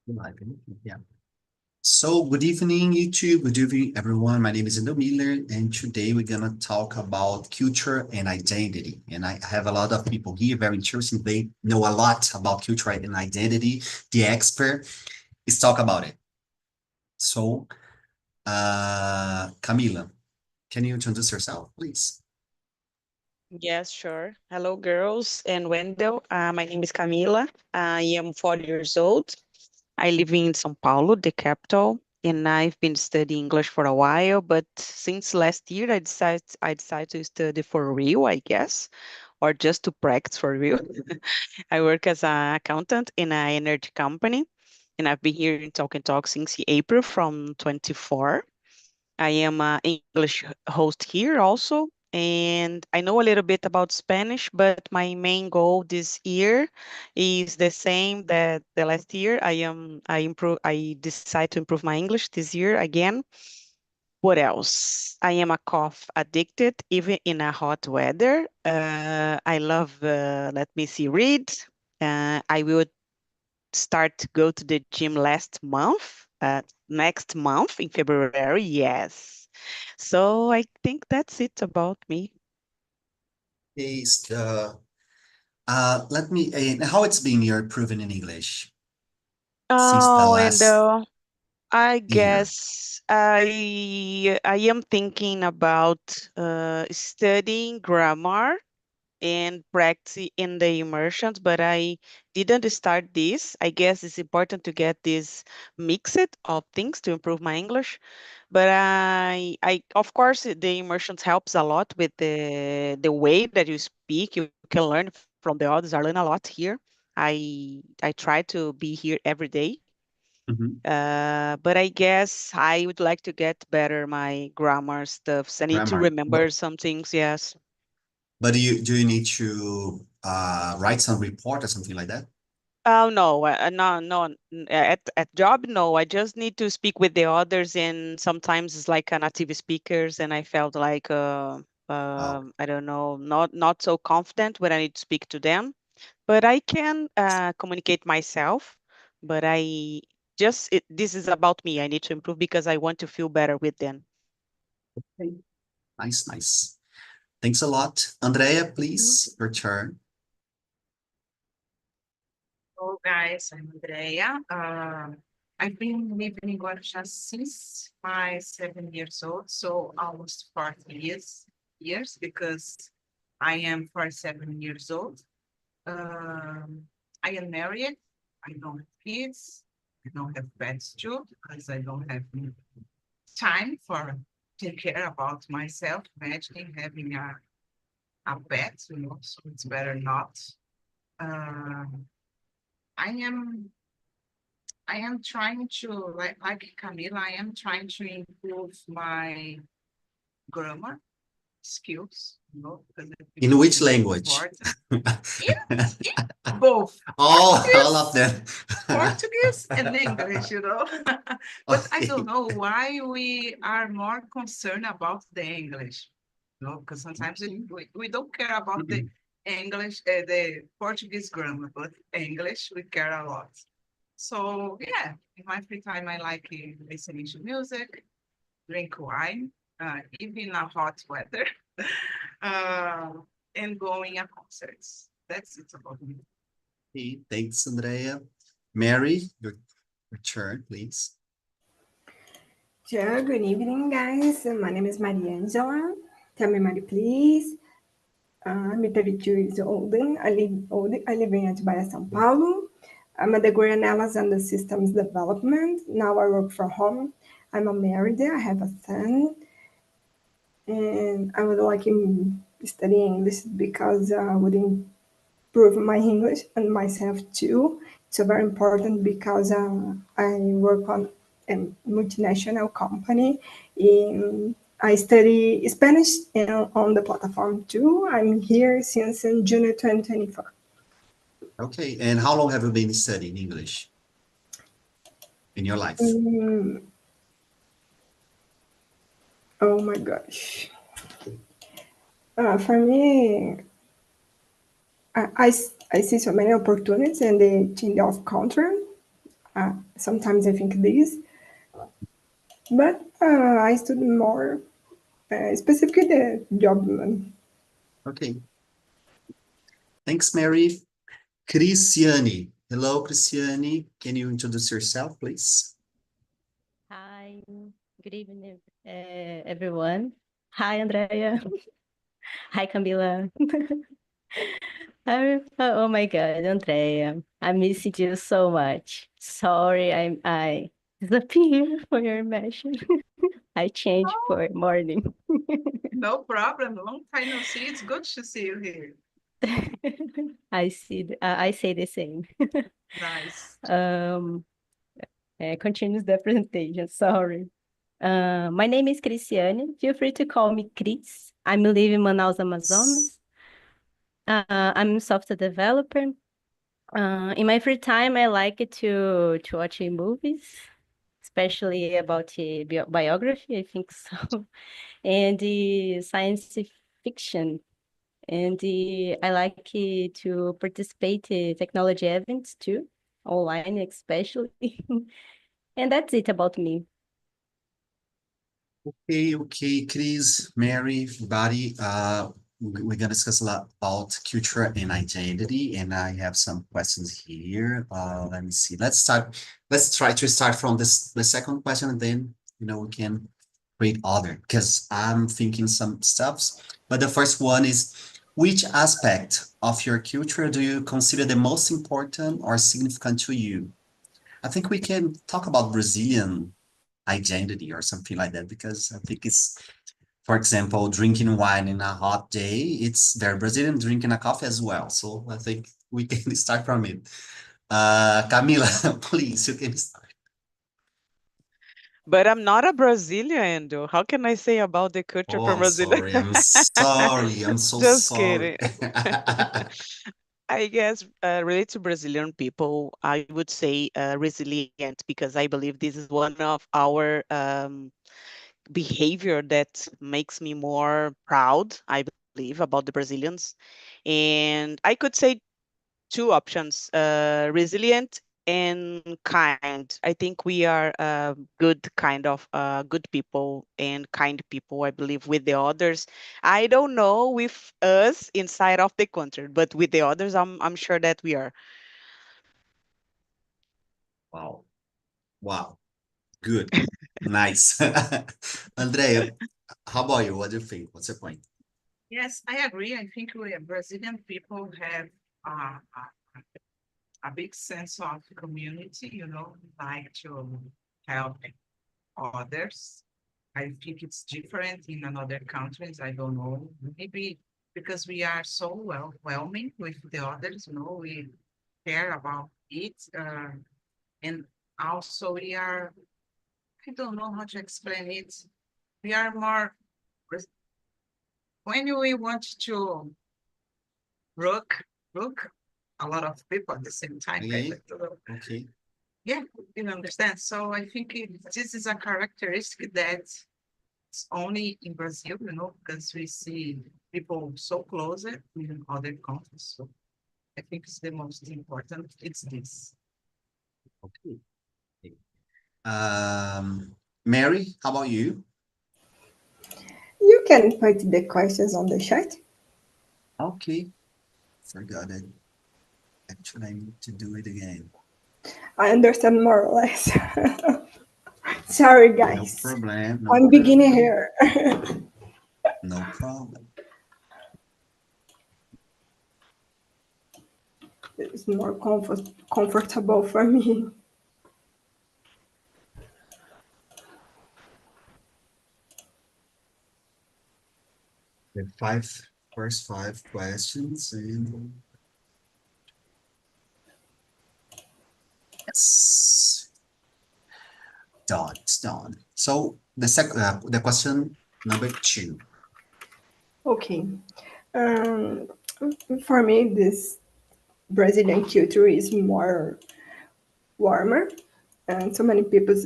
Live, yeah. So good evening, YouTube. Good evening, everyone. My name is Endo Miller, and today we're gonna talk about culture and identity. And I have a lot of people here, very interesting. They know a lot about culture and identity. The expert is talk about it. So, Camila, can you introduce yourself, please? Yes, sure. Hello, girls and Wendell. My name is Camila. I am 40 years old. I live in São Paulo, the capital, and I've been studying English for a while. But since last year, I decided to study for real, I guess, or just to practice for real. I work as an accountant in an energy company, and I've been here in Talk and Talk since April from 24. I am an English host here also, and I know a little bit about Spanish, but my main goal this year is the same that the last year. I decide to improve my English this year again. What else? I am a cough addicted, even in a hot weather. I love, let me see, read. I will start to go to the gym next month in February. Yes. So I think that's it about me. Is let me, how it's been your proven in English since the Oh, and last I year? guess I am thinking about studying grammar and practice in the immersions, but I didn't start this. I guess it's important to get this mixed of things to improve my English. But of course, the immersions helps a lot with the way that you speak. You can learn from the others. I learn a lot here. I try to be here every day. Mhm. But I guess I would like to get better my grammar stuffs. I need to Grammar. remember some things. Yes. But do you need to write some report or something like that? Oh no, no, no. At job, no. I just need to speak with the others, and sometimes it's like a native speakers, and I felt like Oh, I don't know, not so confident when I need to speak to them. But I can communicate myself. But this is about me. I need to improve because I want to feel better with them. okay. Nice, nice. Thanks a lot. Andrea, please, your turn. Hello, guys. I'm Andrea. I've been living in Guarujá since my 7 years old, so almost 40 years because I am 47 years old. Um, I am married. I don't have kids. I don't have pets too because I don't have time for take care about myself. Imagining having a pet, so it's better not. Um, I am I am trying to, like Camila, I am trying to improve my grammar skills, because I think In it's which really language? important. In, in both All of Portuguese, them. Portuguese and English. But I don't Okay. know why we are more concerned about the English, because sometimes we don't care about the English, the Portuguese grammar, but English we care a lot. So yeah, in my free time, I like listening to music, drink wine, even in a hot weather, uh, and going at concerts. That's it about me. Okay, thanks, Andrea. Mary, your turn, please. Sure, good evening, guys. My name is Mariangela. Tell me, Mari, please. I'm 32 years old. I live in Atibaia, São Paulo. I'm a degree analysis and the systems development. Now I work from home. I'm a married. I have a son, and I would like him studying English because I would improve my English and myself too. It's very important because I work on a multinational company. I study Spanish on the platform too. I'm here since in June 2024. Okay, and how long have you been studying English in your life? Mm, oh my gosh. For me, I see so many opportunities in the change of country. Sometimes I think this, but I study more specifically the job one. Okay. Thanks, Mary. Cristiane. Hello, Cristiane. Can you introduce yourself, please? Hi, good evening, everyone. Hi, Andrea. Hi, Camila. Oh my God, Andrea, I miss you so much. Sorry, I disappeared for your mention. I changed Oh, for morning. no problem. Long time no see. It's good to see you here. I say the same. Nice. Um, continues the presentation. Sorry. My name is Cristiane. Feel free to call me Cris. I'm living in Manaus, Amazonas. I'm a software developer. In my free time, I like to watch movies, especially about biography, I think so, and the science fiction. And I like to participate in technology events too, online especially. And that's it about me. Okay, Chris, Mary, everybody. We're gonna discuss a lot about culture and identity, and I have some questions here. Let me see. Let's try to start from the second question, and then we can create other because I'm thinking some stuffs. But the first one is, which aspect of your culture do you consider the most important or significant to you? I think we can talk about Brazilian identity or something like that because I think it's, for example, drinking wine in a hot day, it's very Brazilian, drinking a coffee as well. So I think we can start from it. Camila, please, you can start. But I'm not a Brazilian, though. How can I say about the culture Oh, from I'm Brazil? sorry. I'm sorry. I'm so Just sorry. kidding. I guess related to Brazilian people, I would say resilient because I believe this is one of our behavior that makes me more proud, I believe, about the Brazilians. And I could say two options, resilient and kind. I think we are good kind of good people and kind people, I believe, with the others. I don't know with us inside of the country, but with the others, I'm sure that we are. Wow. Wow. Good. Nice. Andrea, how about you? What do you think? What's your point? Yes, I agree. I think we Brazilian people have uh, a big sense of community, like to help others. I think it's different in another countries. I don't know. Maybe because we are so welcoming with the others, we care about it. And also we are, I don't know how to explain it. We are more, when we want to look a lot of people at the same time. Okay. Okay. Yeah, you understand. So I think this is a characteristic that it's only in Brazil, because we see people so closer in other countries. So I think it's the most important. It's this. Okay. Mary, how about you? You can put the questions on the chat. Okay. Forgot it. Actually, I need to do it again. I understand more or less. Sorry, No guys. problem. No I'm beginning problem. here. No problem. It's more comfortable for me. The first five questions and yes, done. It's done. So the question number two. Okay. Um, for me, this Brazilian culture is more warmer, and so many people,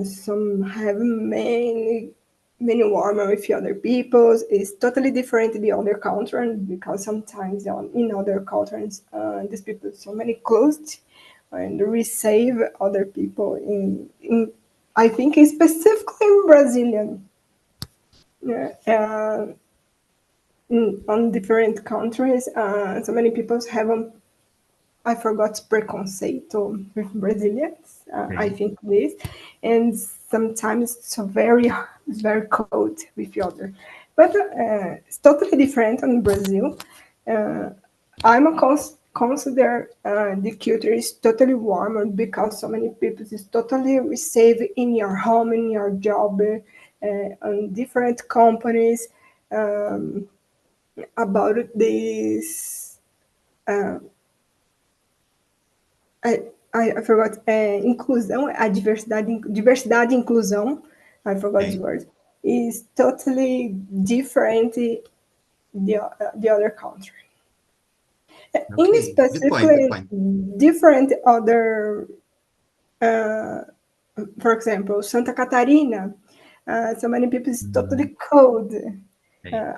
some have many warmer with other peoples. It's totally different in the other culture because sometimes in other cultures, these people so many closed and receive other people in I think specifically in Brazilian. Yeah, on different countries, so many people have I forgot preconceito with Brazilians. I Okay. think this, and sometimes it's very cold with the other, but it's totally different in Brazil. Uh, I'm a consider the culture is totally warmer because so many people is totally received in your home, in your job, on different companies. Um, about this. Uh, I, I forgot inclusão, a diversidade e inclusão, I forgot this Okay. word, is totally different the other country. In Okay. Good point. Good specifically point. different other, uh, for example, Santa Catarina, so many people is Mhm. totally cold. Okay.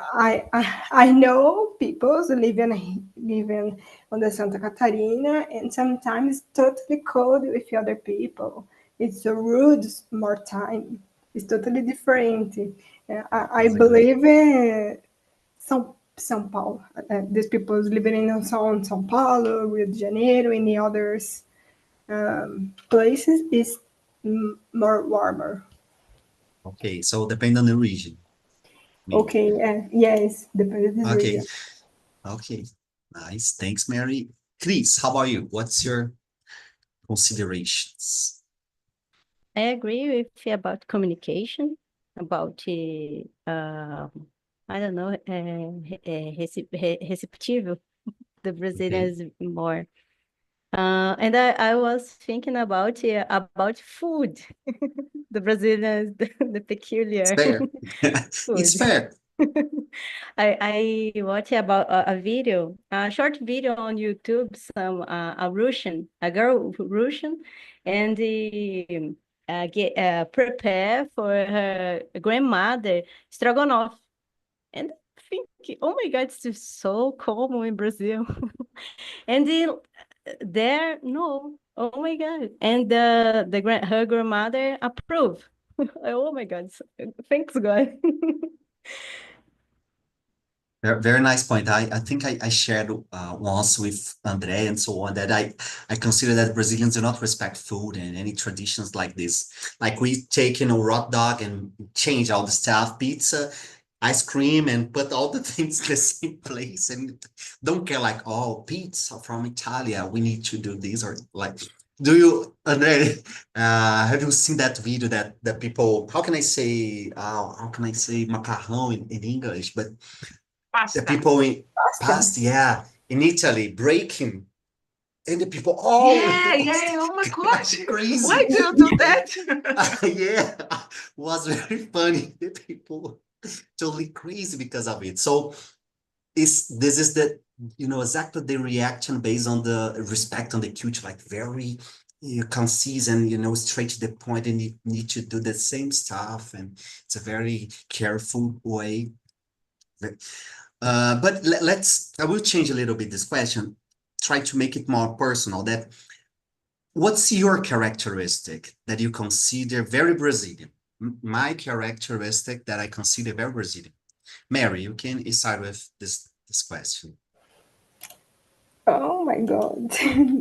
I know people who living on the Santa Catarina and sometimes totally cold with other people. It's a rude more time. It's totally different. I Yes, agree. believe São Paulo. These people living in São Paulo, Rio de Janeiro, any others places is more warmer. Okay. So depend on the region, maybe. Okay, yes, depends on this Okay. region. Okay. Nice. Thanks, Mary. Chris, how about you? What's your considerations? I agree with you about communication, about I don't know, receptivo. The Brazilian Okay. is more. And I was thinking about food. The Brazilians, the It's peculiar fair. It's food. fair. I watched about a video, a short video on YouTube, a girl Russian, and the get prepare for her grandmother stroganoff, and think, oh my God, it's just so common in Brazil, and there, no, oh my God, and her grandmother approve. Oh my God, thanks God. Very nice point. I think I shared once with Andre and so on that I consider that Brazilians do not respect food and any traditions like this. Like we take, hot dog and change all the stuff, pizza, ice cream, and put all the things in the same place and don't care like, oh, pizza from Italia, we need to do this or like. Do you, Andre, have you seen that video that the people, how can I say macarrão in English, but the Pasta. people in Pasta. past, yeah, in Italy, breaking, and the people all Yeah. Oh my God. Why crazy. do you do that? Yeah, was very funny. The people totally crazy because of it. So this is the exactly the reaction based on the respect on the culture, like very concise and straight to the point, and you need to do the same stuff, and it's a very careful way. But I will change a little bit this question, try to make it more personal. That what's your characteristic that you consider very Brazilian? My characteristic that I consider very Brazilian. Mary, you can start with this question. Oh my God,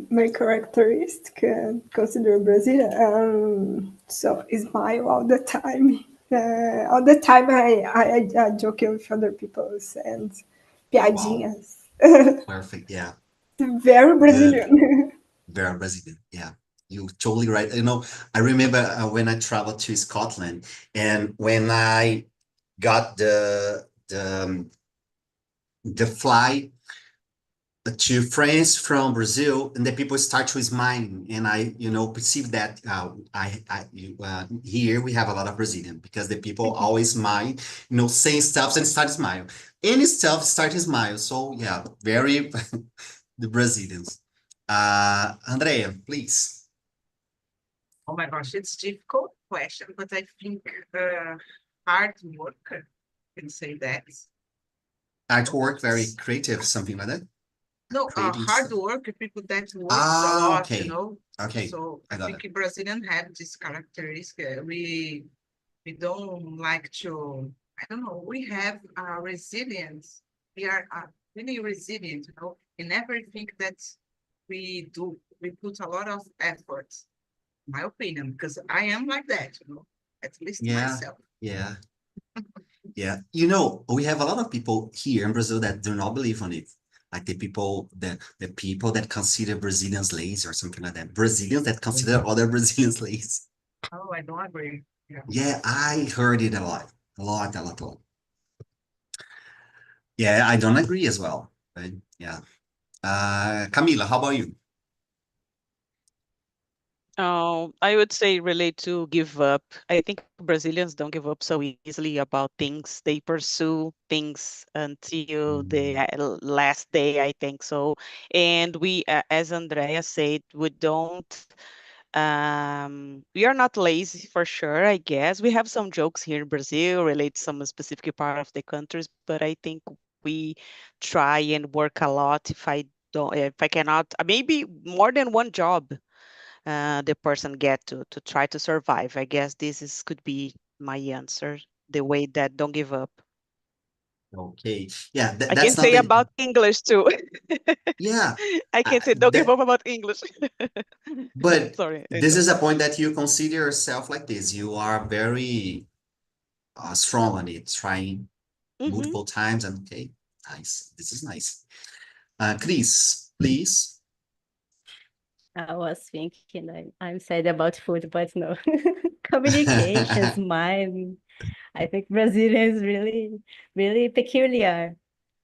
my characteristic consider Brazil. So smile all the time. All the time I joke with other people and Wow, piadinhas. perfect. Yeah, Very good. Brazilian. Very Brazilian. Yeah, you totally right. I remember when I traveled to Scotland and when I got the flight to France from Brazil, and the people start to smiling, and I, perceive that here we have a lot of Brazilian because the people always smile, saying stuff and start smile. Any stuff start to smile. So yeah, very the Brazilians. Andrea, please. Oh my gosh, it's difficult question, but I think hard worker can say that. Artwork, very creative, something like that. No, creating hard stuff. work, people that works a lot, Okay. you know. Okay, So I I got it. think Brazilian have this characteristic. We don't like to, I don't know, we have resilience. We are really resilient, you know, in everything that we do. We put a lot of effort, my opinion, because I am like that, you know, at least Yeah, myself. yeah, yeah. You know, we have a lot of people here in Brazil that do not believe on it. Like the people that consider Brazilians lazy or something like that. Brazilians that consider other Brazilians lazy. Oh, I don't agree. Yeah. Yeah, I heard it a lot. A lot, a lot, a lot. Yeah, I don't agree as well. But yeah. Camila, how about you? I would say relate to give up. I think Brazilians don't give up so easily about things. They pursue things until the Mm, last day, I think so. And we, as Andrea said, we are not lazy for sure, I guess. We have some jokes here in Brazil relate to some specific part of the countries, but I think we try and work a lot. If I cannot, maybe more than one job the person get to try to survive. I guess could be my answer. The way that don't give up. okay. Yeah, I can that's not say the, about English too. yeah. I can say don't give That, up about English. but Sorry, I this don't. is a point that you consider yourself like this. You are very strong on it, trying Hmm. multiple times. And okay, nice. This is nice. Chris, please. I was thinking I'm sad about food, but no. Communications, mine. I think Brazilians really, really peculiar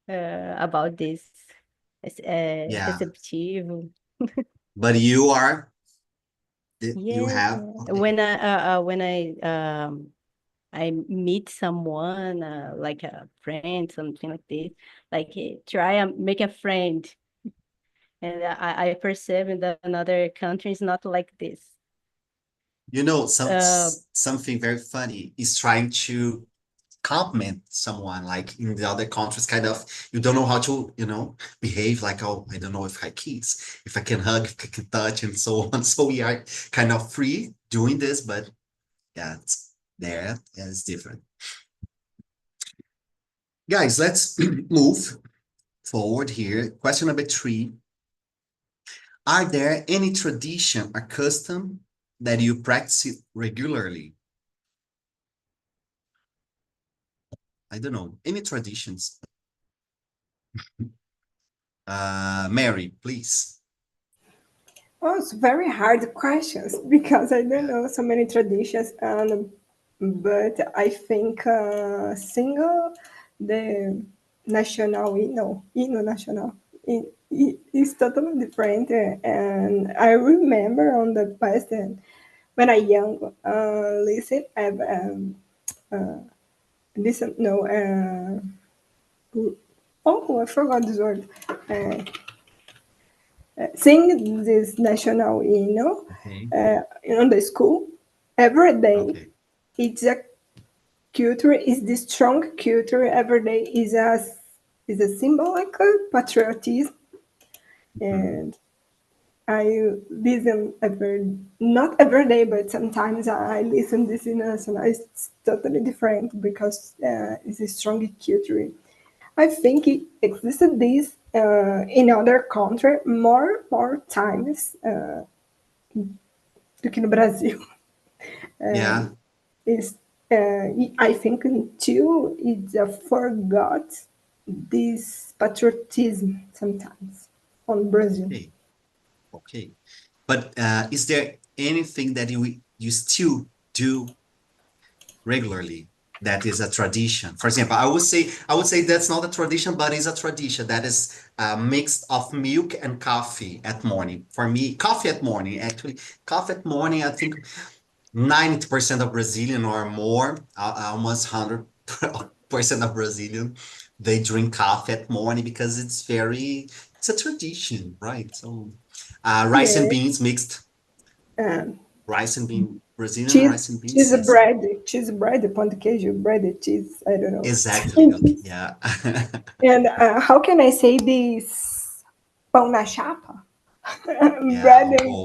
about this. Yeah, Receptivo. but you are, you Yes, have, yeah. okay. When I meet someone like a friend, something like this, like try and make a friend, and I perceive in the another country is not like this. You know, Uh, something very funny is trying to compliment someone like in the other countries, kind of, you don't know how to, behave like, oh, I don't know if I kiss, if I can hug, if I can touch, and so on. So we are kind of free doing this, but yeah, it's different. Guys, let's move forward here. Question number 3. Are there any tradition or custom that you practice regularly? I don't know. Any traditions? Mary, please. Oh, it's very hard questions because I don't Yeah. know so many traditions, but I think single the national hino national is totally different, and I remember on the past when I young listen listen no oh I forgot this word. Uh, Sing this national hymn Okay. in the school every day. Okay. It's a culture. Is the strong culture every day is a symbol like a patriotism, Mhm. and I listen not every day, but sometimes I listen this in a and it's totally different because it's a strong culture. I think it existed this in other country more times do que no Brasil. Yeah. Is I think too it's a forgot this patriotism sometimes on Brazil. Okay. Okay. But is there anything that you still do regularly that is a tradition? For example, I would say that's not a tradition, but it's a tradition that is a mix of milk and coffee at morning. For me, coffee at morning, actually, coffee at morning, I think 90% of Brazilian or more, almost 100% of Brazilian, they drink coffee at morning because it's a tradition, right? So, rice and Yeah, beans mixed, um, rice and bean, Brazilian cheese rice and beans, cheese yes. bread, cheese bread, pão de queijo, bread, cheese. I don't know. Exactly. Okay. Yeah. And how can I say this? Pão na chapa? Yeah. Bread and Oh,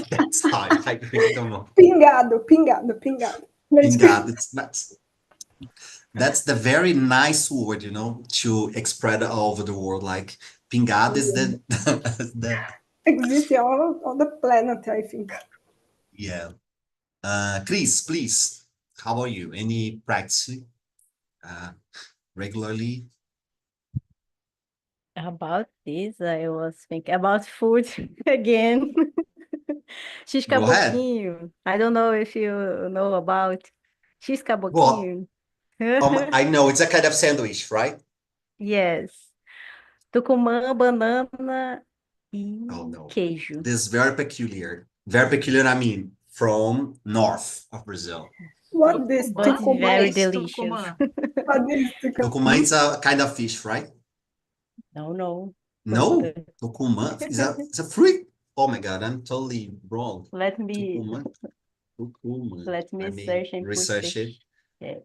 that's hard. I really don't know. pingado, pingado, pingado. Let's go. Pingado. That's the very nice word, you know, to spread all over the world. Like pingado is the Exist all the planet, I think. yeah. Chris, please. How about you? Any practice regularly? About this, I was thinking about food again. X Go ahead. caboquinho. I don't know if you know about X Well, caboquinho. I know it's a kind of sandwich, right? Yes. Tucumã, banana e Oh no. queijo. This is very peculiar. Very peculiar, I mean, from north of Brazil. What this But it's very Yes, delicious. Tucumã. What is Tucumã is a kind of fish, right? No. No, Fruta. tucumã is a fruit. Oh my God, I'm totally wrong. Let me Tucumã. I may search and put research it. yeah,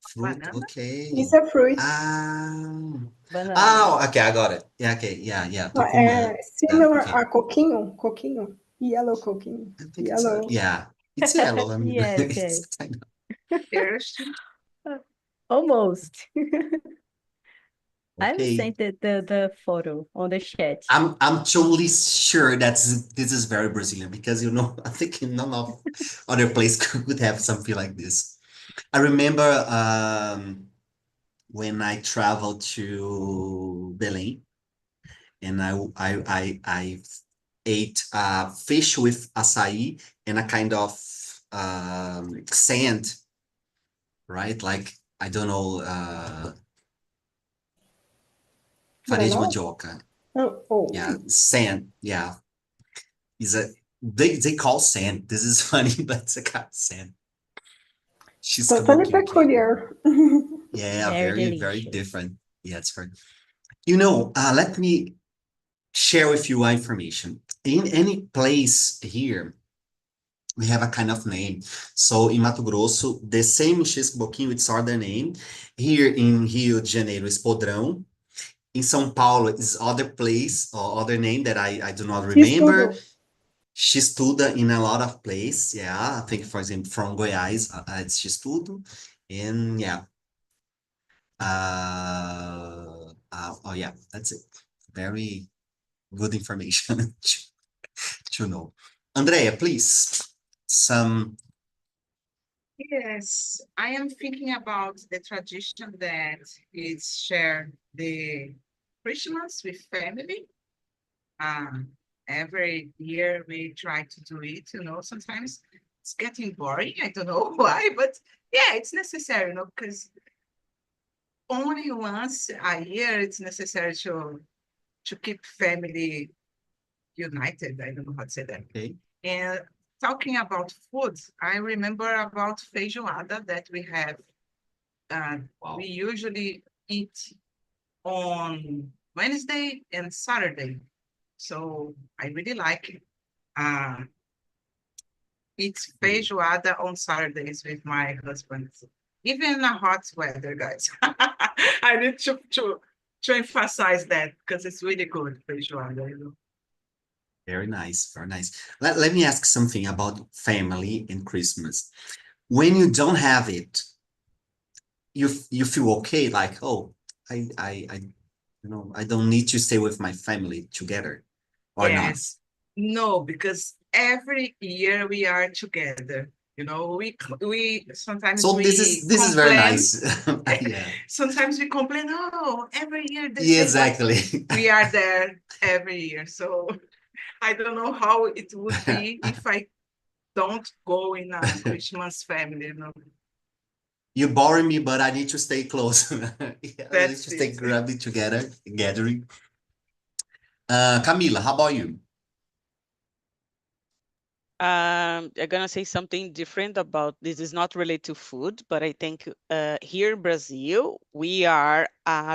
Fruit, Banana? okay. It's a fruit. banana. Oh, okay, I got it. Yeah, okay, yeah. Tucumã. Similar Okay. a coquinho, yellow coquinho, I think yellow. it's yellow. I mean, Yes, it's yes. kind of Thirsty. Almost. I will okay. send the photo on the chat. I'm totally sure this is very Brazilian because you know I think none of other place could have something like this. I remember when I traveled to Belém and I ate fish with açaí and a kind of sand, right? Like I don't know, farinha de Granola? mandioca. Oh. Yeah, sand. Yeah, is a they call sand. This is funny, but it's a kind of sand. She's Totally kabuki, okay. peculiar. Yeah, Very very delicious. different. Yeah, it's very. You know, let me share with you our information. In any place here, we have a kind of name. So in Mato Grosso, the same X Boquinho, it's other name. Here in Rio de Janeiro is Podrão. In São Paulo is other place or other name that I do not remember. X-tudo. X-tudo in a lot of place. Yeah, I think for example from Goiás, it's X-tudo. And yeah. Oh yeah, that's it. Very good information to know. Andrea, please. Some Yes, I am thinking about the tradition that is share the Christmas with family. Every year we try to do it, you know, sometimes it's getting boring. I don't know why, but yeah, it's necessary, you know, because only once a year it's necessary to keep family united. I don't know how to say that. okay. And talking about food, I remember about feijoada that we have. Wow. We usually eat on Wednesday and Saturday. So I really like it. It's feijoada on Saturdays with my husband. Even in a hot weather, guys. I need to emphasize that because it's really good feijoada, you know. Very nice, very nice. Let me ask something about family and Christmas. When you don't have it, you feel okay, like, oh, I you know, I don't need to stay with my family together or not. Yes. No, because every year we are together. You know, we sometimes So this is very complain. nice. Yeah. Sometimes we complain, oh, every year the Yeah, same, but exactly. we are there every year. So I don't know how it would be if I don't go in a Christmas family, you know. You bore me, but I need to stay close. Yeah, I need to That's stay it. grubbing together, gathering. Camila, how about you? I'm gonna say something different about this. Is not related to food, but I think here in Brazil we are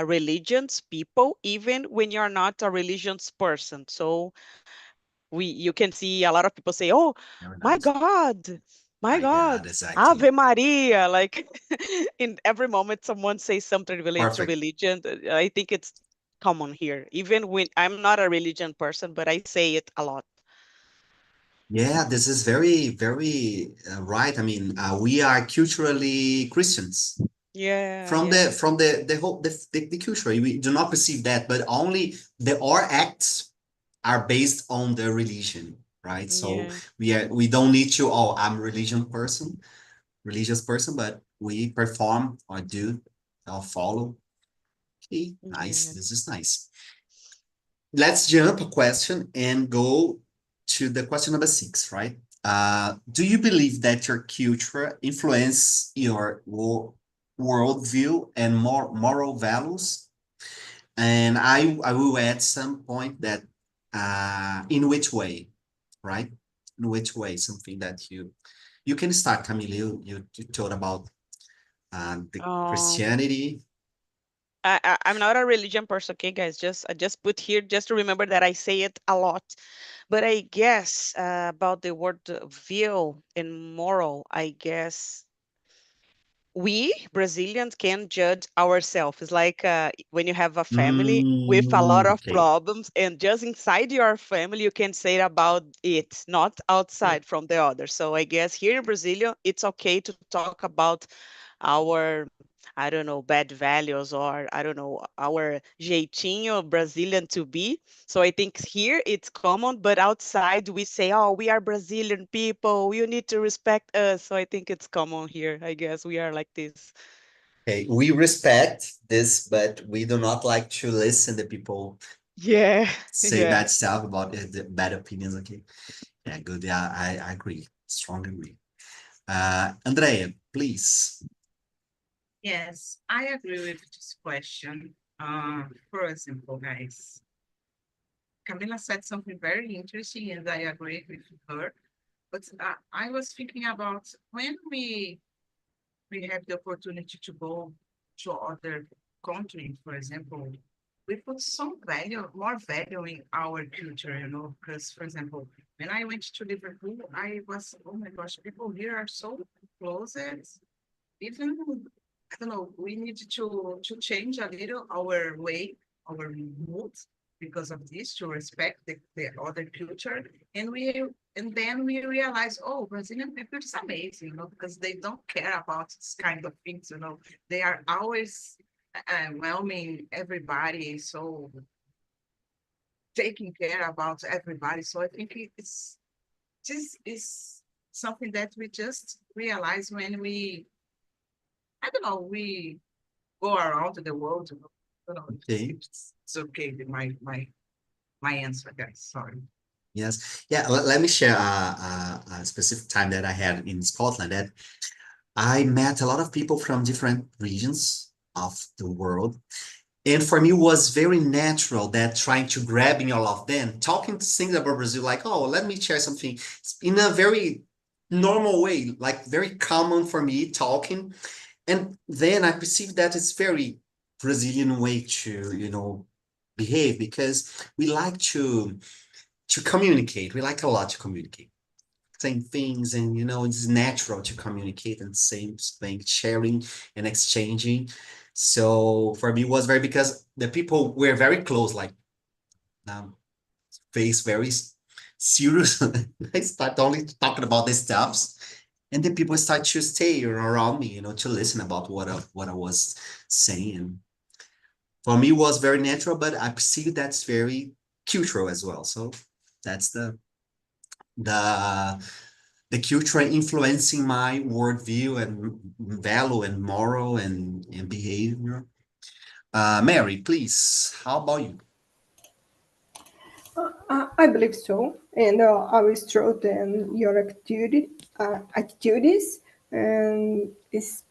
religions people, even when you're not a religious person. So you can see a lot of people say, "Oh, Very my nice. God, my My God, God, exactly. Ave Maria!" Like in every moment, someone says something related to Perfect. religion. I think it's common here. Even when I'm not a religion person, but I say it a lot. Yeah, this is very, very right. I mean, we are culturally Christians. Yeah, From yeah, the whole the culture, we do not perceive that, but only our acts are based on the religion, right? So yeah, we don't need to, oh, I'm a religious person, but we perform or do or follow. Okay, nice. yeah. This is nice. Let's jump a question and go to the question number 6, right? Do you believe that your culture influence your worldview and more moral values? And I will add some point that in which way, right? In which way, something that you can start, Camille. You told about the Um, Christianity. I'm not a religion person, okay, guys. I just put here just to remember that I say it a lot. But I guess about the word view and moral, I guess we Brazilians can judge ourselves. It's like when you have a family with a lot of Okay. problems, and just inside your family, you can say about it, not outside from the others. So I guess here in Brazil, it's okay to talk about our, I don't know, bad values, or I don't know, our jeitinho Brazilian to be. So I think here it's common, but outside we say, oh, we are Brazilian people, you need to respect us. So I think it's common here. I guess we are like this. Okay, we respect this, but we do not like to listen to people Yeah, say yeah. bad stuff about the bad opinions. Okay, yeah, good. Yeah, I agree. Strong agree. Andrea, please. Yes, I agree with this question. For example, guys, Camila said something very interesting, and I agree with her. But I was thinking about when we have the opportunity to go to other countries, for example, we put some value, more value in our culture, you know, because, for example, when I went to Liverpool, I was, oh my gosh, people here are so closet. Even, I don't know, we need to change a little our way, our mood because of this, to respect the other culture. And then we realize, oh, Brazilian people is amazing, you know, because they don't care about this kind of things, you know. They are always welcoming everybody, so taking care about everybody. So I think this is something that we just realize when I don't know, we go around the world. You know, I don't know if Okay. it's okay. My answer, guys. Sorry. Yes. Yeah. Let me share a specific time that I had in Scotland that I met a lot of people from different regions of the world. And for me, it was very natural that trying to grabbing all of them, talking to things about Brazil, like, oh, let me share something in a very normal way, like very common for me talking. And then I perceive that it's very Brazilian way to, behave because we like to communicate. We like a lot to communicate, saying things, and it's natural to communicate and same thing, sharing and exchanging. So for me, it was very because the people were very close, like um, face very serious. I start only talking about these stuffs, and then people start to stay around me, to listen about what I was saying. For me, it was very natural, but I perceive that's very cultural as well. So that's the the culture influencing my worldview and value and moral and behavior. Mary, please, how about you? I believe so, and I will strengthen your attitudes, and is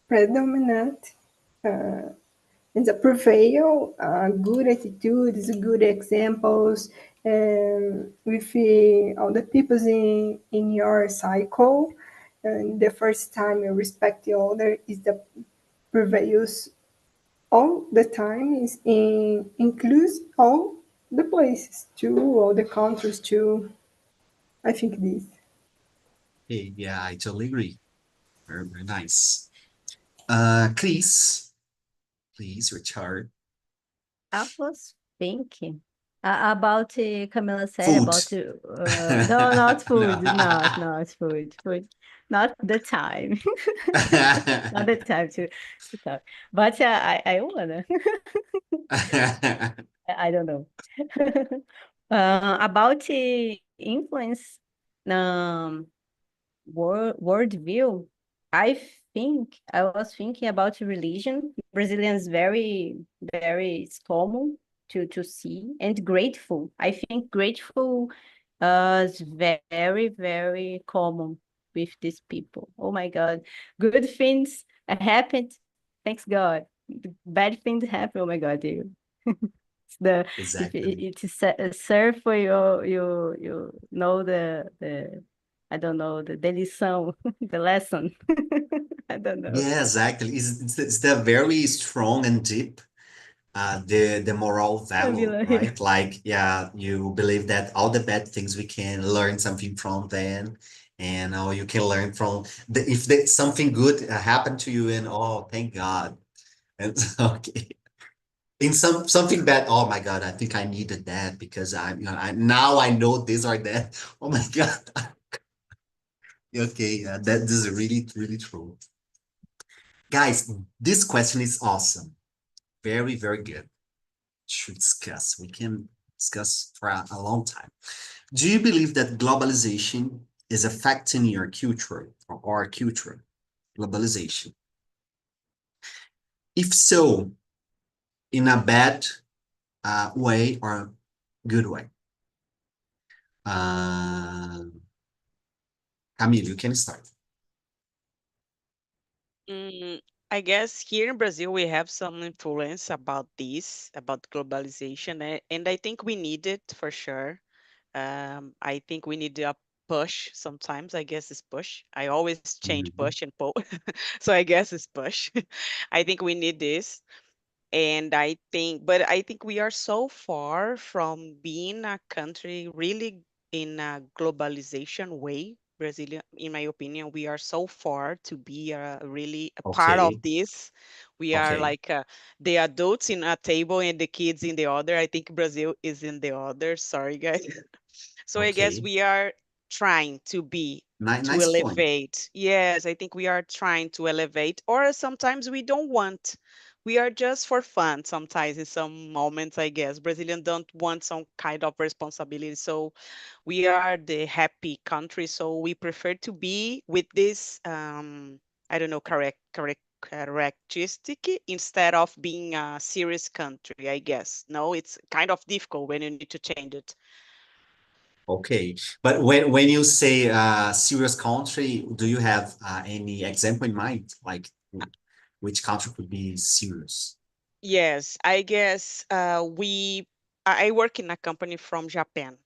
predominant and the prevail good attitudes, good examples, and with all the people in your cycle. And the first time you respect the other is the prevails all the time is includes all the places too, all the countries too. I think this. Hey, yeah, I totally agree. Very, very nice. Chris, please, Richard. I was thinking about Camila said about Food. no, not food, No. not food, not the time, not the time to talk. But I wanna, I don't know. About influence, um, worldview. I think I was thinking about religion. Brazilians very it's common to see and grateful. I think grateful is very common with these people. Oh my God, good things happened. Thanks God. Bad things happen. Oh my God, dude. It's the if Exactly. serve for you know the I don't know the lição the lesson. I don't know. Yeah, exactly. It's the very strong and deep the moral value, Camila here. right? Like, yeah, you believe that all the bad things we can learn something from them, and you can learn from if something good happened to you, and oh, thank God. And okay, in something bad, oh my God, I think I needed that because now I know this or that. Oh my God. Okay, that is really true. Guys, this question is awesome. Very good to discuss. We can discuss for a long time. Do you believe that globalization is affecting your culture or our culture? Globalization. If so, in a bad way or good way? Uh, Camille, you can start. Mm, I guess here in Brazil we have some influence about this, about globalization, and I think we need it for sure. I think we need a push sometimes. I guess it's push. I always change Mhm. push and pull, so I guess it's push. I think we need this. And but I think we are so far from being a country really in a globalization way. Brazil, in my opinion, we are so far to be really a part of Okay, this. We are okay, like the adults in a table and the kids in the other. I think Brazil is in the other. Sorry, guys. So I guess okay. we are trying to Nice point. elevate. Yes, I think we are trying to elevate, or sometimes we don't want. We are just for fun sometimes in some moments, I guess. Brazilians don't want some kind of responsibility. So we are the happy country. So we prefer to be with this I don't know, characteristic instead of being a serious country, I guess. No, it's kind of difficult when you need to change it. Okay, but when you say serious country, do you have any example in mind? Like which country could be serious? Yes, I guess I work in a company from Japan,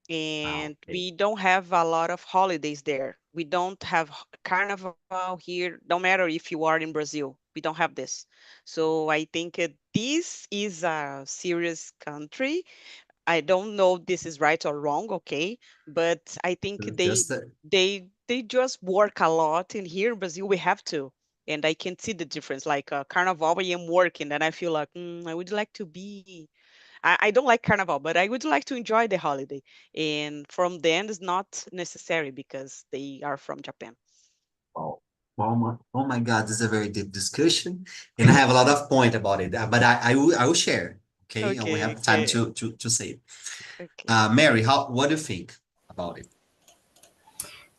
and Okay. we don't have a lot of holidays there. We don't have carnival here, no matter if you are in Brazil. We don't have this. So I think this is a serious country. I don't know if this is right or wrong, okay, but I think Just they just work a lot, and here in Brazil we have to, and I can see the difference. Like Carnival, I am working, and I feel like I would like to be. I don't like Carnival, but I would like to enjoy the holiday, and from them it's not necessary because they are from Japan. oh, oh my God, this is a very deep discussion, and I have a lot of point about it. But I will share. Okay, and we Okay, have time okay, to say it. okay. Mary, how what do you think about it?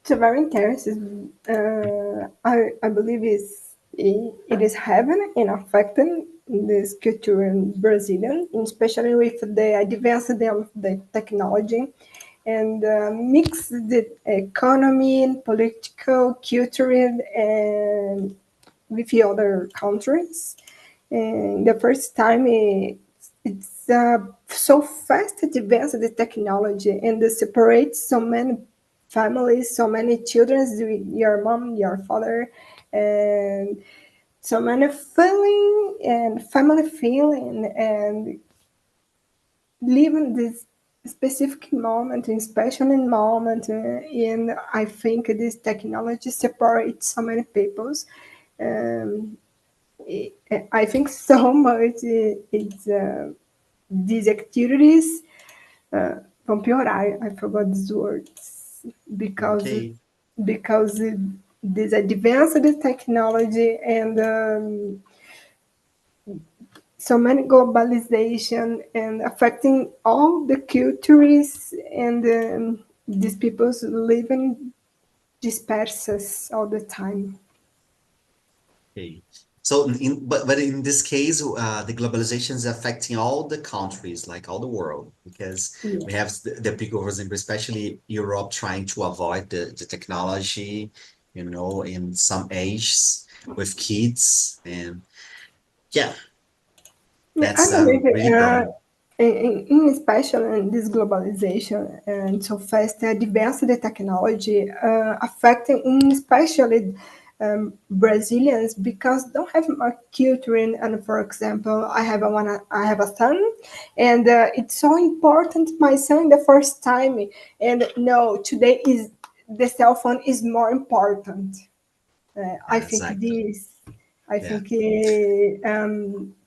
So very interesting. I believe it is having an effect in this culture in Brazilian, especially with the advance of the technology and mix the economy and political, cultural, and with the other countries. And the first time it's so fast advanced the technology and it separates so many families, so many children, your mom, your father, and so many feeling and family feeling and living this specific moment and special moment. And I think this technology separates so many peoples. Um, I think so much it's these activities vão piorar. I forgot these words because Okay. because this advanced technology and so many globalization and affecting all the cultures and these people's living disperses all the time. Okay. So but in this case, the globalization is affecting all the countries, like all the world, because Yeah. we have the people, for example, especially Europe, trying to avoid the technology, in some ages with kids, and yeah, Yeah, I that's believe really problem. in especially in this globalization and so fast advanced the technology affecting in especially Brazilians because don't have more culture and for example I have a son and it's so important my son the first time and no today is the cell phone is more important. I Yeah, think exactly. this I Yeah, think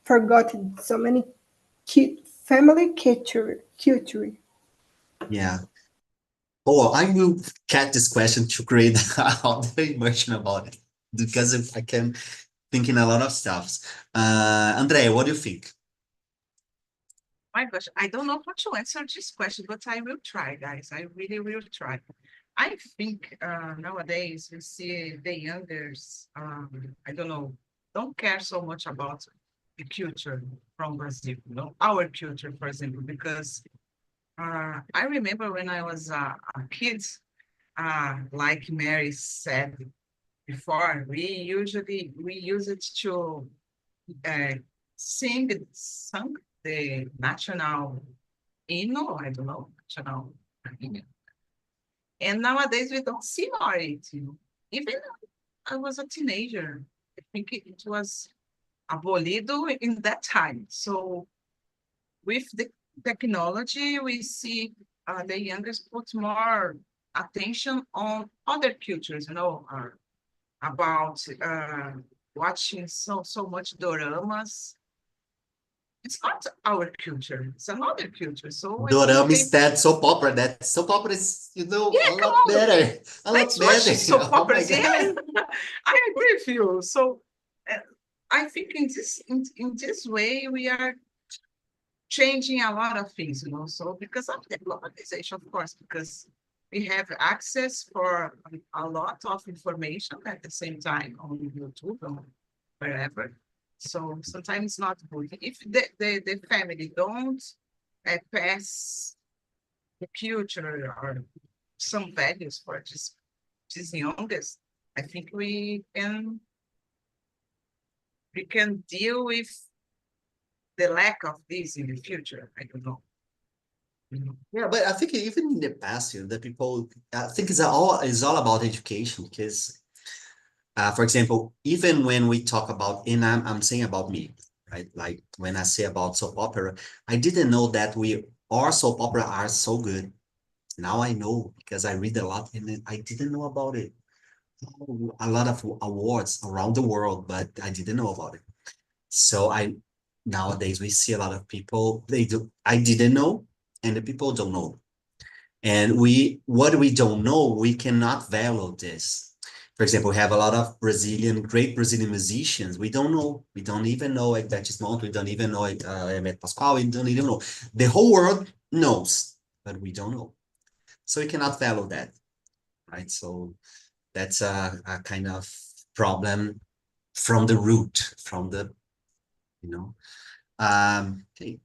forgot so many family culture. yeah. Oh, I will catch this question to create all the emotion about it because I can thinking a lot of stuff. Andrea, what do you think? My gosh, I don't know how to answer this question, but I will try, guys. I really will try. I think nowadays we see the youngers, I don't know, don't care so much about the culture from Brazil, our culture, for example, because I remember when I was a kid, like Mary said before, we use it to uh, sing the national hymn, I don't know, national hymn. And nowadays we don't see more it. Even I was a teenager. I think it was abolido in that time. So with the technology, we see the youngest put more attention on other cultures, about watching so much doramas. It's not our culture; it's another culture. So I think Dorama they, instead soap opera. That soap opera is, a yeah, come lot on, better. A lot let's watch better. soap Oh my operas. Yeah, God. I agree with you. So uh, I think in this way we are changing a lot of things, So because of the globalization, of course, because we have access for a lot of information at the same time on YouTube or wherever. So sometimes it's not good. If the family don't pass the culture or some values for this youngest, I think we can deal with the lack of this in the future. I don't know. Yeah, but I think even in the past, the people, I think it's all about education because, for example, even when we talk about, and I'm saying about me, right? Like when I say about soap opera, I didn't know that our soap opera are so good. Now I know because I read a lot and then I didn't know about it. A lot of awards around the world, but I didn't know about it. So nowadays we see a lot of people, I didn't know, and the people don't know. And what we don't know, we cannot value this. For example, we have a lot of great Brazilian musicians. We don't know. We don't even know Gismonte. We don't even know Hermeto Pascoal. We don't even know. The whole world knows, but we don't know. So we cannot value that, right? So that's a kind of problem from the root, you know. Okay.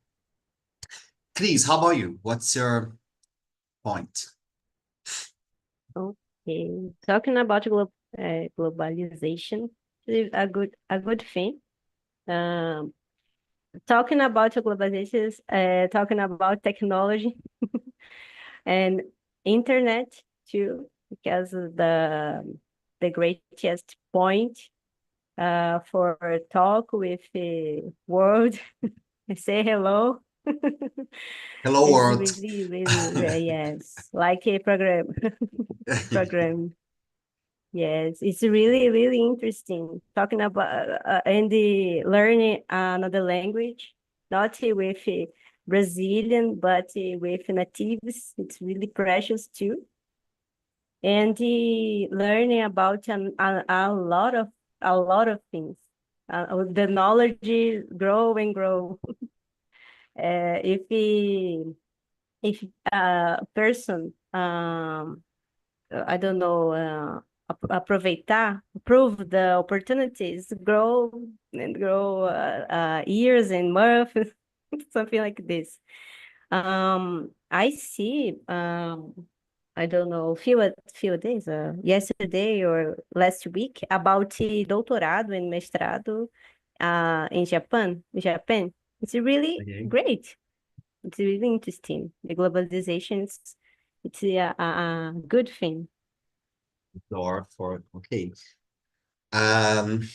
Chris, how about you? What's your point? Okay, talking about globalization is a good thing. Um, talking about globalization is talking about technology and internet too, because the greatest point for talk with the world, say hello. Hello, It's world. really, really, yes, like a program. Yes, it's really, really interesting talking about and the learning another language, not with Brazilian, but with natives. It's really precious too. And learning about a lot of things. The knowledge grow and grow. If a person I don't know, aproveitar, prove the opportunities, grow and grow years and months, something like this. I see, I don't know, few days, yesterday or last week, about the doutorado and mestrado in Japan. It's really Okay. great. It's really interesting. The globalization, it's a good thing. Door for okay. Um,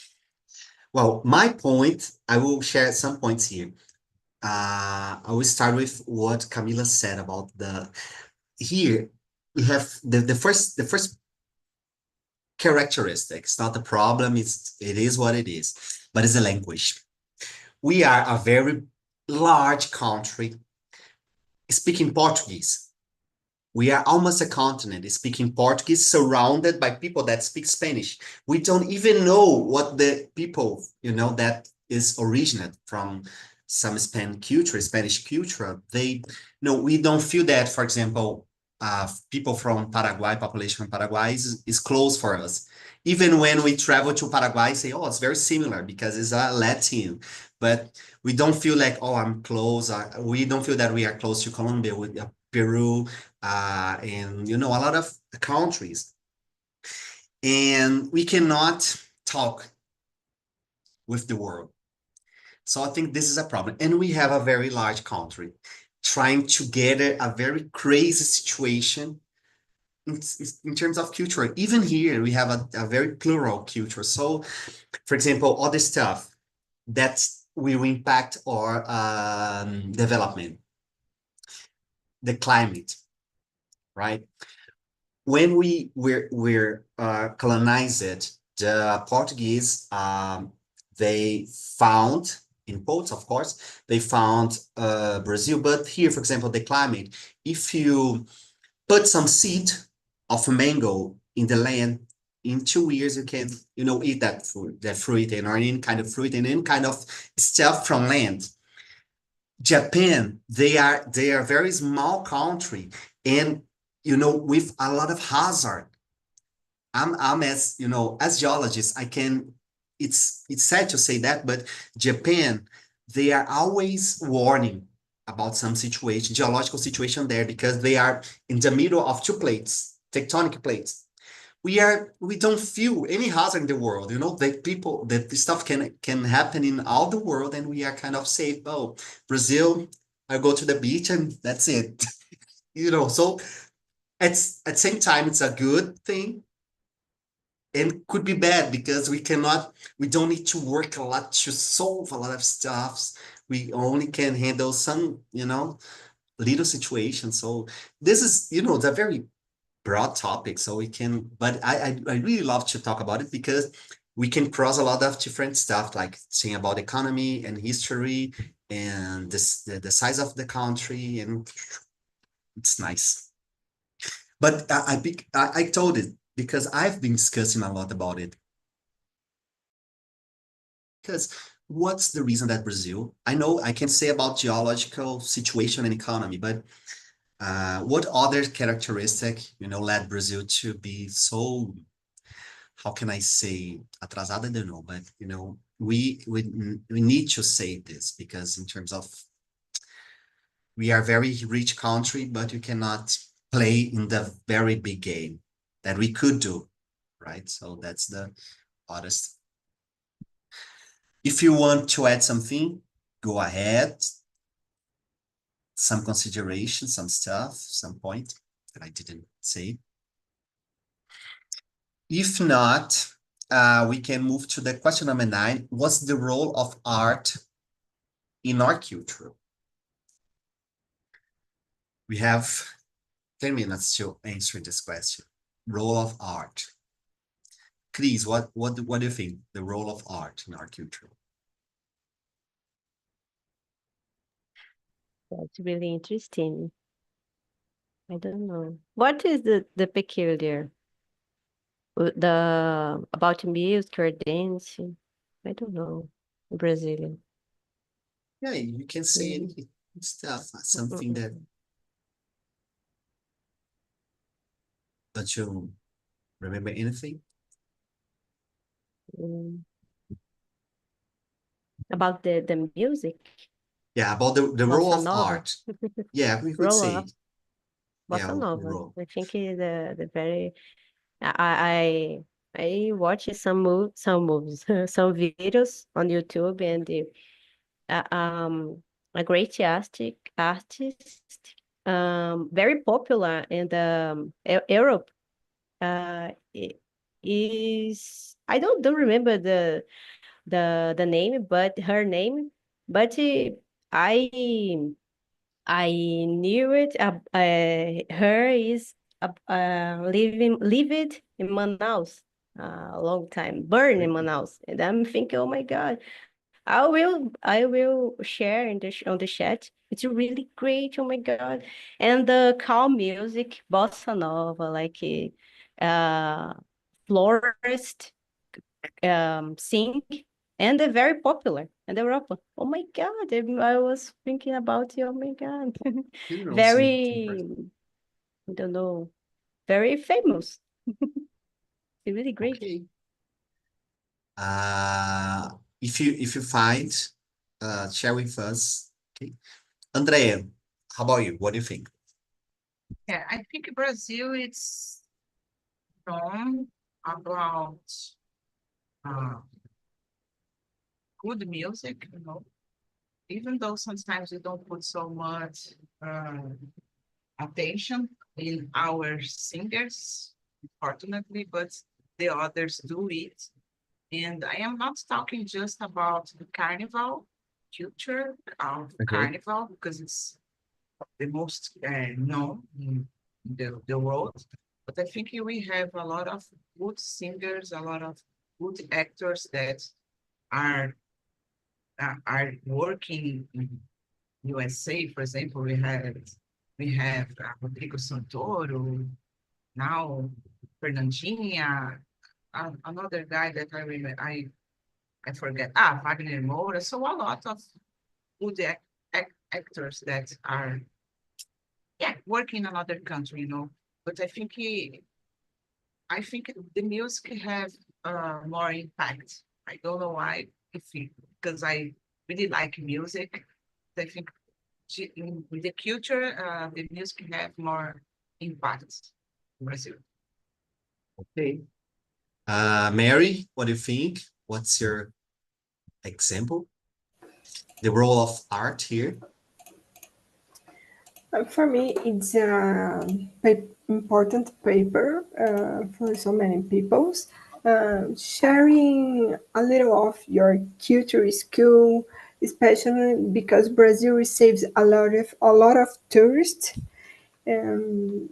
well, my point, I will share some points here. I will start with what Camila said about the here we have the first characteristics, not the problem, it is what it is, but it's a language. We are a very large country speaking Portuguese. We are almost a continent speaking Portuguese, surrounded by people that speak Spanish. We don't even know what the people, that is originated from some Spanish culture. We don't feel that, for example, people from Paraguay, population from Paraguay is close for us. Even when we travel to Paraguay, say, oh, it's very similar because it's a Latin, but we don't feel like, oh, I'm close. We don't feel that we are close to Colombia, with Peru, and a lot of countries, and we cannot talk with the world. So I think this is a problem, and we have a very large country trying to get a very crazy situation in terms of culture. Even here, we have a very plural culture. So, for example, all this stuff that will impact our development, the climate, right? When we're colonized, the Portuguese, they found, in quotes, of course, they found Brazil. But here, for example, the climate, if you put some seed of a mango in the land, in 2 years you can, eat that fruit, and or any kind of fruit and any kind of stuff from land. Japan, they are a very small country, and with a lot of hazard. I'm as geologist, I can. It's sad to say that, but Japan, they are always warning about some situation, geological situation there, because they are in the middle of two plates, tectonic plates. We don't feel any hazard in the world. That this stuff can happen in all the world, and we are kind of safe. Oh, Brazil, I go to the beach and that's it. So at the same time, it's a good thing and could be bad because we don't need to work a lot to solve a lot of stuffs. We only can handle some, little situations. So this is, it's a very broad topic. So but I really love to talk about it because we can cross a lot of different stuff, like saying about economy and history and the size of the country, and it's nice. But I told it because I've been discussing a lot about it. Because what's the reason that Brazil? I know I can say about geological situation and economy, but what other characteristic, led Brazil to be so, how can I say, atrasada? I don't know, but we need to say this because in terms of we are a very rich country, but you cannot play in the very big game that we could do, right? So that's the honest. If you want to add something, go ahead. Some consideration, some stuff, some point that I didn't say. If not, we can move to the question number 9. What's the role of art in our culture? We have 10 minutes to answer this question. Role of art. Chris, what do you think? The role of art in our culture? That's really interesting. I don't know. What is the peculiar? The about music or dancing? I don't know. Brazilian. Yeah, you can say Mm. anything. Stuff, something that don't you remember anything? Mm. About the music, Yeah, about the role bossa of nova, art. Yeah, we could roll say. up, Yeah, bossa nova. role. I think the very I watch some movies some videos on YouTube and a great artist very popular in the Europe is I don't remember the name but her name but I I knew it. Her is lived in Manaus a long time, born in Manaus, and I'm thinking, oh my God, I will share in on the chat. It's really great. Oh my God, and the calm music, bossa nova, like florist sing, and they're very popular in Europe. Oh my God, I was thinking about you. Oh my God, You know, something. very, I don't know, very famous. It's really great. Okay. If you find, share with us. Okay. Andrea, how about you? What do you think? Yeah, I think Brazil it's known about uh, good music, even though sometimes we don't put so much uh, attention in our singers, unfortunately, but the others do it. And I am not talking just about the carnival culture of Okay. carnival because it's the most known in the world. But I think we have a lot of good singers, a lot of good actors that are are working in USA. For example, we have Rodrigo Santoro, now Fernandinha, another guy that I remember, I forget. Wagner Moura. So a lot of good actors that are working in another country, But I think the music have more impact. I don't know why, because I really like music. I think with the culture, the music have more impact in Brazil. Okay. Mary, what do you think? What's your example? The role of art here? For me, it's a important paper for so many peoples. Sharing a little of your culture is cool, especially because Brazil receives a lot of tourists. Um,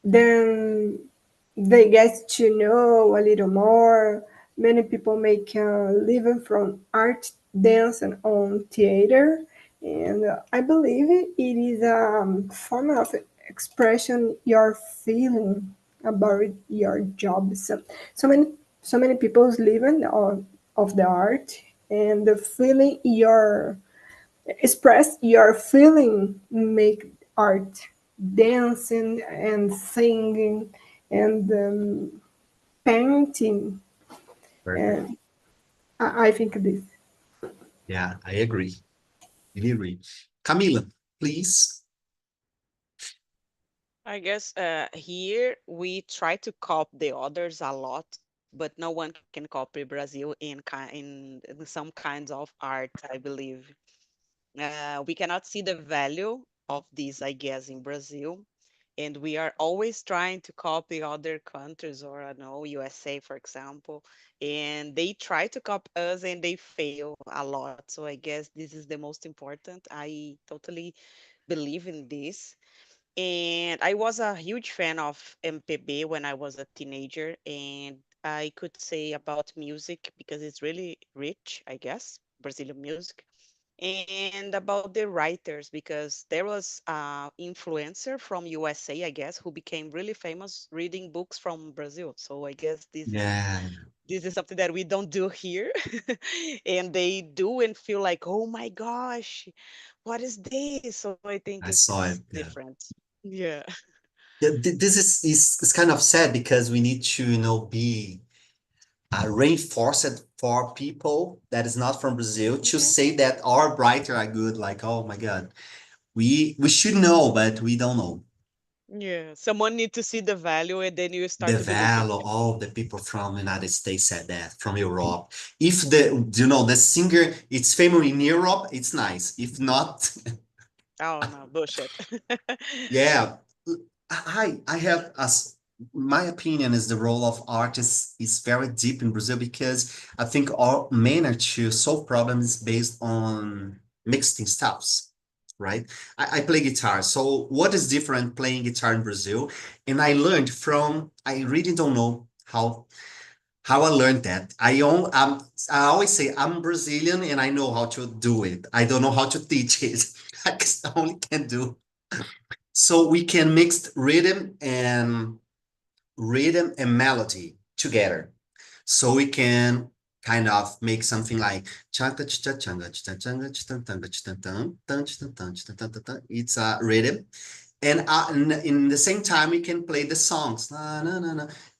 then they get to know a little more. Many people make a living from art, dance, and on theater. And I believe it is a form of expression you're feeling about your job. So many people living of the art and the feeling your express your feeling make art dancing and singing and painting Perfect. and I think this. Yeah, I agree. Really agree. Camila, please. I guess here we try to copy the others a lot, but no one can copy Brazil in some kinds of art, I believe. We cannot see the value of this, I guess, in Brazil. And we are always trying to copy other countries, or I don't know, USA, for example. And they try to copy us and they fail a lot. So I guess this is the most important. I totally believe in this. And I was a huge fan of MPB when I was a teenager. And I could say about music because it's really rich, I guess, Brazilian music. and about the writers, because there was a influencer from USA, I guess, who became really famous reading books from Brazil. So I guess Yeah, this is something that we don't do here. And they do and feel like, oh my gosh, what is this? So I think I it's saw it. Yeah. different. Yeah. Yeah, this is kind of sad because we need to, be reinforced for people that is not from Brazil to Mhm. say that our writer are good. Like, oh my God, we should know, but we don't know Yeah. Someone need to see the value and then you the start to believe it. value. All the people from United States said that from Europe. If the singer it's famous in Europe, it's nice. If not, Oh no, bullshit. yeah, I have as my opinion is the role of artists is very deep in Brazil because I think our manner to solve problems based on mixing stuffs, right? I play guitar, so what is different playing guitar in Brazil? And I really don't know how I learned that. I always say I'm Brazilian and I know how to do it. I don't know how to teach it. I only can do so we can mix rhythm and melody together. So we can kind of make something like it's a rhythm. And in the same time, we can play the songs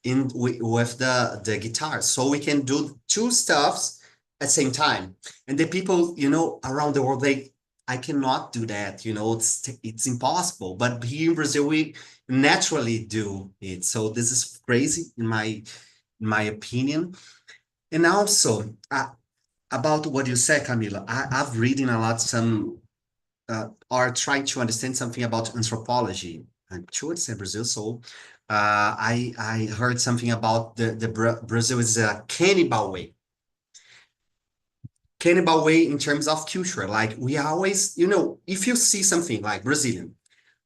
with the guitar. So we can do two stuffs at the same time. And the people, around the world, I cannot do that. It's impossible. But here in Brazil, we naturally do it. So this is crazy in my opinion. And also about what you said, Camila, I've reading a lot are trying to understand something about anthropology. I'm sure it's in Brazil. So I heard something about Brazil is a cannibal way in terms of culture. Like we always, if you see something like Brazilian,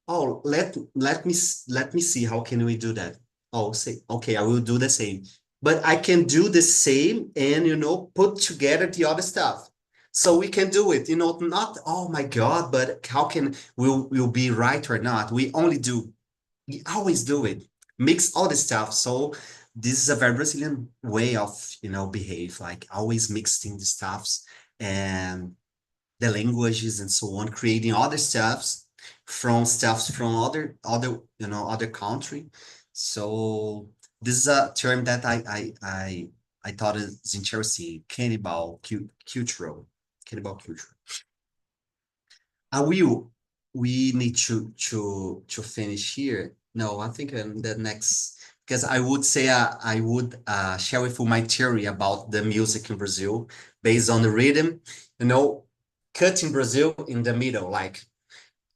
oh, let me see how can we do that. Oh, say okay, I will do the same. But I can do the same and put together the other stuff. So we can do it. Not oh my God, but how can we'll be right or not? We always do it. Mix all the stuff. So this is a very Brazilian way of behave, like always mixing the stuffs and the languages and so on, creating other stuffs from other country. So this is a term that I thought is interesting. Cannibal culture. We need to finish here. No, I think the next because I would say I would share with you my theory about the music in Brazil based on the rhythm. You know, cut in Brazil in the middle, like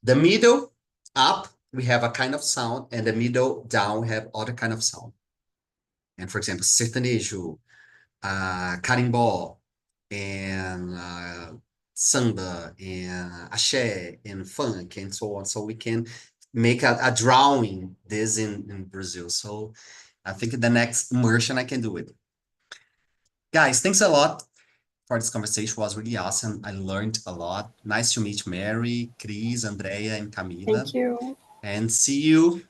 the middle up, we have a kind of sound, and the middle down we have other kind of sound. And for example, sertanejo, carimbó, and samba, and axé, and funk, and so on. So we can make a drawing this in Brazil. So I think the next immersion I can do it. Guys, thanks a lot for this conversation. Was really awesome. I learned a lot. Nice to meet Mary, Cris, Andrea, and Camila. Thank you. And see you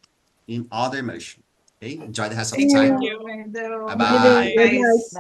in other immersion. Okay, enjoy the rest of the See Thank time. you. you, Wendell. Bye See you. Bye. bye. Good night. Guys.